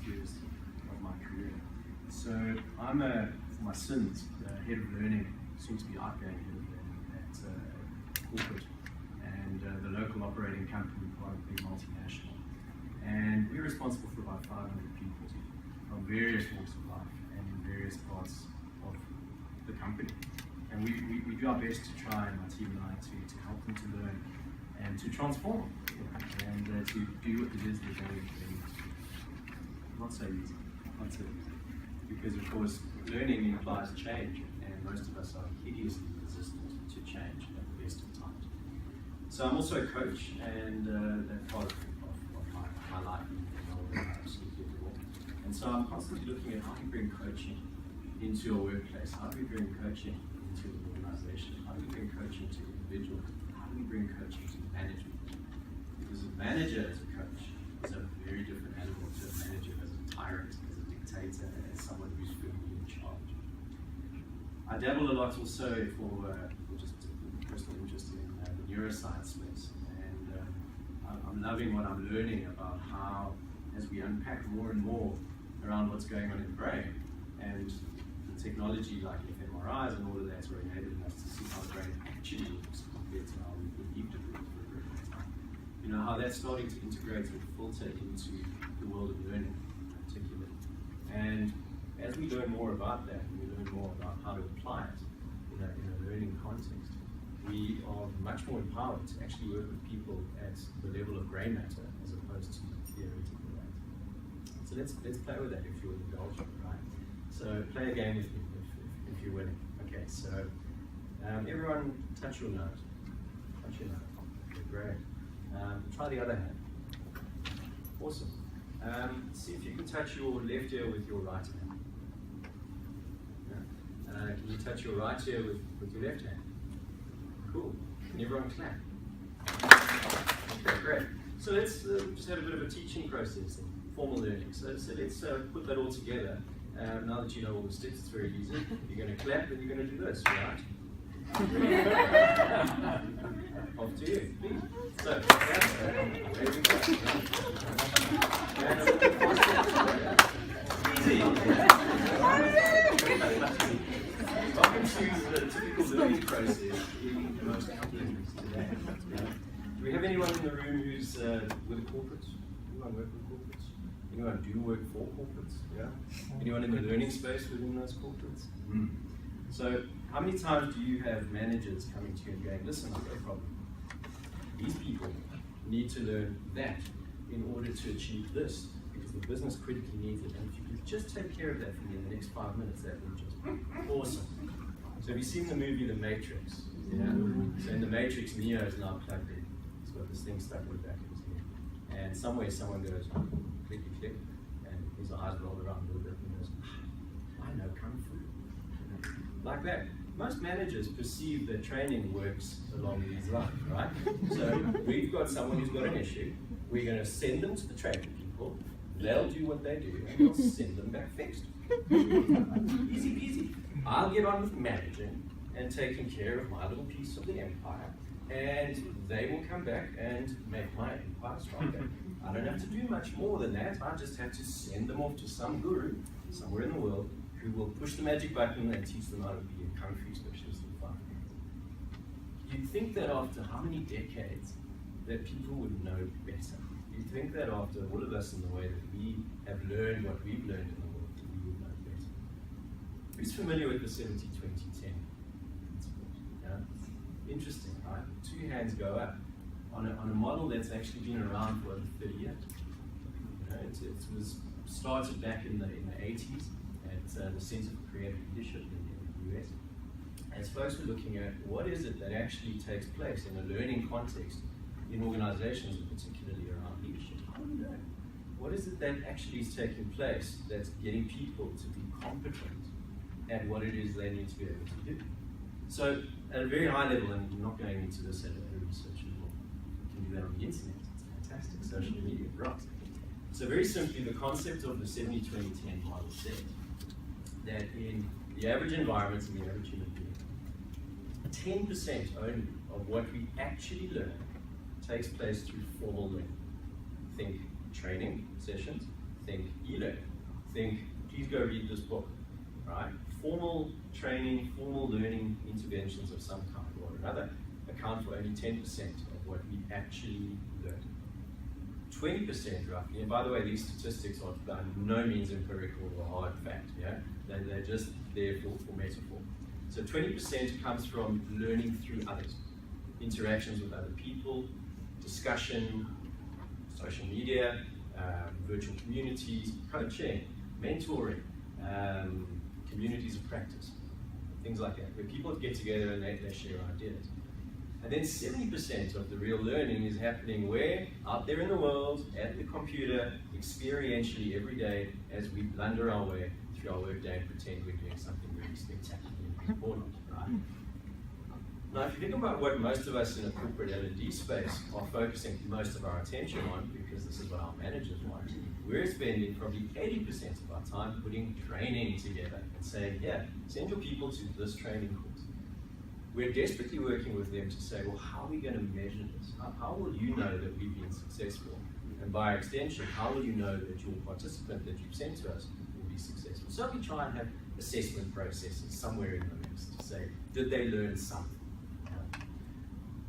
years of my career. So I'm, for my sins, head of learning, soon to be outgoing head of learning at corporate and the local operating company, part of a big multinational. And we're responsible for about 500 people from various walks of life and in various parts of the company. And we do our best to try, and my team and I, to help them to learn and to transform, and to do what it is they're going to do. Not so easy, not so easy. Because of course, learning implies change, and most of us are hideously resistant to change at the best of times. So I'm also a coach, and that's part of my life and I absolutely adore. And so I'm constantly looking at how do you bring coaching into your workplace, how do we bring coaching into an organization, how do we bring coaching to individuals, how do we bring coaching to management? Because a manager as a coach is a very different animal to a manager as a tyrant, as a dictator, as someone who's firmly in charge. I dabble a lot also for just personal interest in the neuroscience space, and I'm loving what I'm learning about how, as we unpack more and more around what's going on in the brain, and the technology like fMRIs and all of that are enabling us to see how the brain actually works compared to how we believed it would for a very long time. You know, how that's starting to integrate and filter into the world of learning particularly. And as we learn more about that, and we learn more about how to apply it in a learning context, we are much more empowered to actually work with people at the level of grey matter as opposed to theoretical data. So let's play with that if you're indulgent, right? So play a game with me if you're willing. Okay, so everyone touch your nose. Touch your nose. Okay, great. Try the other hand. Awesome. See if you can touch your left ear with your right hand. Yeah. Can you touch your right ear with your left hand? Cool. Can everyone clap? Okay, great. So let's just have a bit of a teaching process and formal learning. So let's put that all together. Now that you know all the steps, it's very easy. You're going to clap and you're going to do this, right? Off to you, please. So, there we go. Easy. Welcome to the typical learning process in most companies today. Do we have anyone in the room who's with a corporate? Anyone work with corporates? Anyone do work for corporates? Yeah. Anyone in the learning space within those corporates? Mm. So, how many times do you have managers coming to you and going, listen, I've got a problem. These people need to learn that in order to achieve this, because the business critically needs it. And if you could just take care of that for me in the next 5 minutes, that would just be awesome. So have you seen the movie The Matrix? Yeah. So in The Matrix, Neo is now plugged in. He's got this thing stuck in the back of his head. And somewhere someone goes, click, click, and his eyes roll around a little bit and he goes, I know Kung Fu. Like that. Most managers perceive that training works along these lines, right? So we've got someone who's got an issue. We're going to send them to the training people. They'll do what they do, and we'll send them back fixed. Easy peasy. I'll get on with managing and taking care of my little piece of the empire, and they will come back and make my empire stronger. I don't have to do much more than that. I just have to send them off to some guru somewhere in the world who will push the magic button and teach them how to be a Kung Fu specialist in 5 minutes. You'd think that after how many decades that people would know better. You'd think that after all of us in the way that we have learned what we've learned in the world, that we would know better. Who's familiar with the 70-20-10 principle? Yeah? Interesting, right? 2 hands go up on a model that's actually been around for over 30 years. You know, it was started back in the 80s. At the Center for Creative Leadership in the US. As folks were looking at what is it that actually takes place in a learning context in organizations, and particularly around leadership. How do we know? What is it that actually is taking place that's getting people to be competent at what it is they need to be able to do? So at a very high level, and I'm not going into this at a research level, you can do that on the internet. It's fantastic. Social media rocks. So very simply, the concept of the 70-20-10 model says that in the average environment and the average human being, 10% only of what we actually learn takes place through formal learning. Think training sessions, think e-learning. Think, please go read this book, right? Formal training, formal learning interventions of some kind or another account for only 10% of what we actually learn. 20% roughly, and by the way, these statistics are by no means empirical or hard fact, yeah? They're just there for metaphor. So 20% comes from learning through others, interactions with other people, discussion, social media, virtual communities, coaching, mentoring, communities of practice, things like that, where people get together and they share ideas. And then 70% of the real learning is happening where? Out there in the world, at the computer, experientially every day as we blunder our way through our workday and pretend we're doing something really spectacular and important, right? Now, if you think about what most of us in a corporate L&D space are focusing most of our attention on, because this is what our managers want, we're spending probably 80% of our time putting training together and saying, yeah, send your people to this training course. We're desperately working with them to say, well, how are we going to measure this? How will you know that we've been successful? And by extension, how will you know that your participant that you've sent to us will be successful? So we try and have assessment processes somewhere in the mix to say, did they learn something?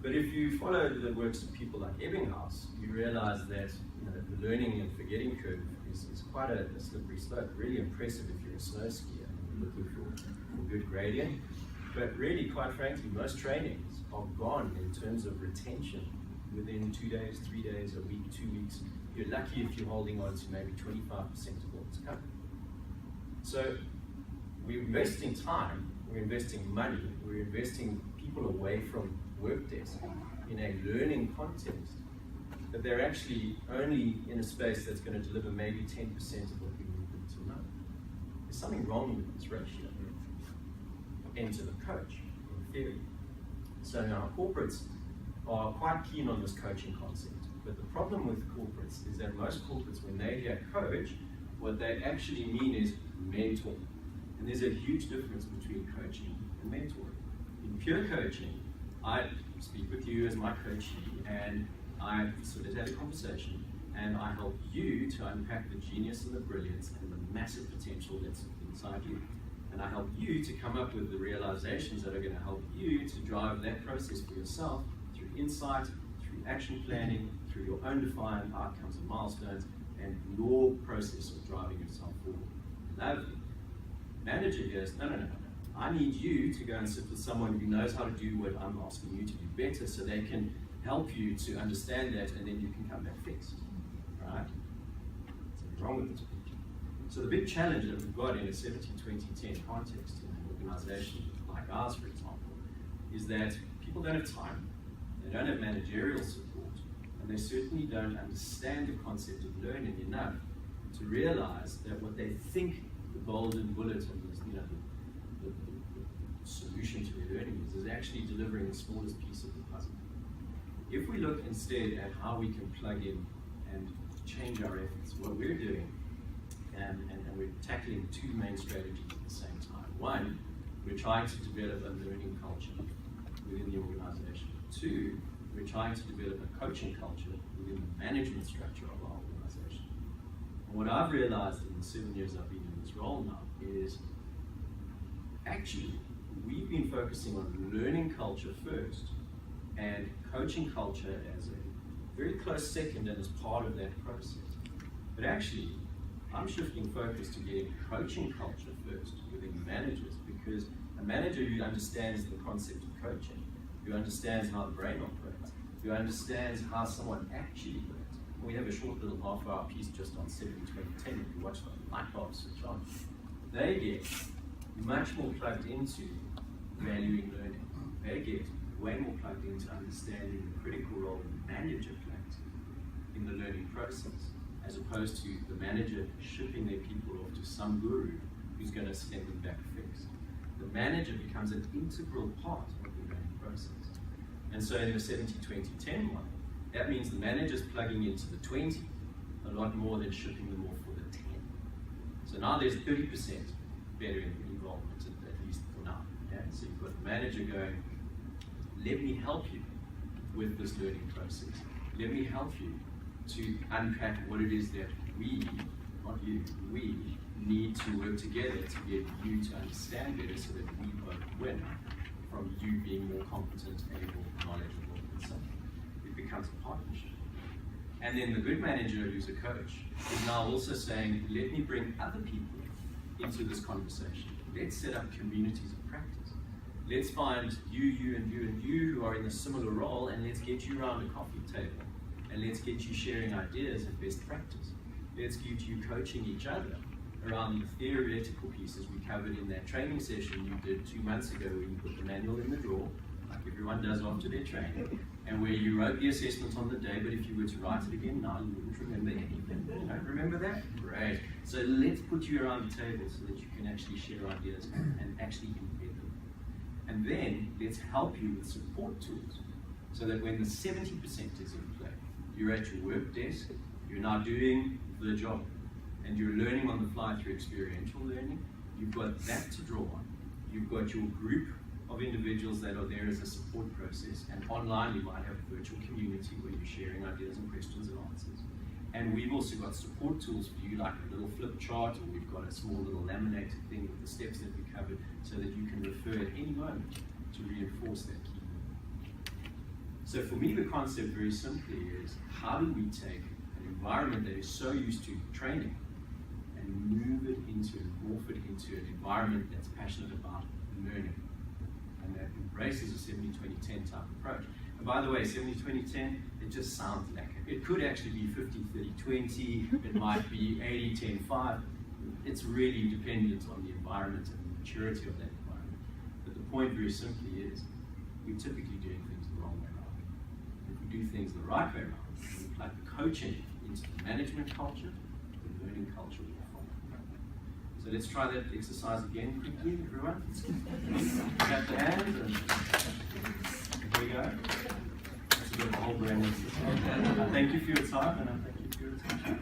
But if you follow the works of people like Ebbinghaus, you realize that the learning and forgetting curve is quite a slippery slope. Really impressive if you're a snow skier and you're looking for good gradient. But really, quite frankly, most trainings are gone in terms of retention within 2 days, 3 days, a week, 2 weeks. You're lucky if you're holding on to maybe 25% of what's coming. So we're investing time, we're investing money, we're investing people away from work desk in a learning context, but they're actually only in a space that's going to deliver maybe 10% of what we need them to know. There's something wrong with this ratio. Enter the coach, in theory. So now corporates are quite keen on this coaching concept, but the problem with corporates is that most corporates, when they hear coach, what they actually mean is mentor. And there's a huge difference between coaching and mentoring. In pure coaching, I speak with you as my coachee, and I facilitate a conversation, and I help you to unpack the genius and the brilliance and the massive potential that's inside you. And I help you to come up with the realizations that are going to help you to drive that process for yourself through insight, through action planning, through your own defined outcomes and milestones, and your process of driving yourself forward. Lovely. Manager goes, no. I need you to go and sit with someone who knows how to do what I'm asking you to do better, so they can help you to understand that, and then you can come back fixed. Right? Something wrong with this picture. So the big challenge that we've got in a 70-20-10 context in an organization like ours, for example, is that people don't have time, they don't have managerial support, and they certainly don't understand the concept of learning enough to realize that what they think the golden bullet of this, the solution to their learning is actually delivering the smallest piece of the puzzle. If we look instead at how we can plug in and change our efforts, what we're doing, and we're tackling two main strategies at the same time. One, we're trying to develop a learning culture within the organization. Two, we're trying to develop a coaching culture within the management structure of our organization. And what I've realized in the 7 years I've been in this role now is actually we've been focusing on learning culture first and coaching culture as a very close second and as part of that process. But actually, I'm shifting focus to getting coaching culture first within managers, because a manager who understands the concept of coaching, who understands how the brain operates, who understands how someone actually learns. We have a short little half-hour piece just on 70-20-10 if you watch the light bulb switch on. They get much more plugged into valuing learning. They get way more plugged into understanding the critical role the manager plays in the learning process, as opposed to the manager shipping their people off to some guru who's going to send them back fixed. The manager becomes an integral part of the learning process. And so in the 70-20-10 model, that means the manager's plugging into the 20 a lot more than shipping them off for the 10. So now there's 30% better involvement, at least for now. Yeah? So you've got the manager going, let me help you with this learning process. Let me help you to unpack what it is that we not you, we need to work together to get you to understand better so that we both win from you being more competent, able, knowledgeable, and so on. It becomes a partnership. And then the good manager, who's a coach, is now also saying, let me bring other people into this conversation. Let's set up communities of practice. Let's find you, and you who are in a similar role, and let's get you around a coffee table. And let's get you sharing ideas and best practice. Let's get you coaching each other around the theoretical pieces we covered in that training session you did 2 months ago, where you put the manual in the drawer, like everyone does after their training, and where you wrote the assessment on the day, but if you were to write it again now, you wouldn't remember anything. You don't remember that? Great. So let's put you around the table so that you can actually share ideas and actually embed them. And then let's help you with support tools so that when the 70% is in play, you're at your work desk, you're now doing the job, and you're learning on the fly through experiential learning. You've got that to draw on. You've got your group of individuals that are there as a support process, and online you might have a virtual community where you're sharing ideas and questions and answers. And we've also got support tools for you, like a little flip chart, or we've got a small little laminated thing with the steps that we covered, so that you can refer at any moment to reinforce that key. So for me, the concept very simply is, how do we take an environment that is so used to training and move it into and morph it into an environment that's passionate about learning, and that embraces a 70-20-10 type approach. And by the way, 70-20-10, it just sounds like it. It could actually be 50-30-20, it might be 80-10-5. It's really dependent on the environment and the maturity of that environment. But the point very simply is, we're typically doing things the wrong way around. If we do things the right way around, we plug the coaching into the management culture, the learning culture will follow. So let's try that exercise again quickly, everyone. Clap the hands, and here we go. That's a bit of a whole brain exercise. I thank you for your time, and I thank you for your attention.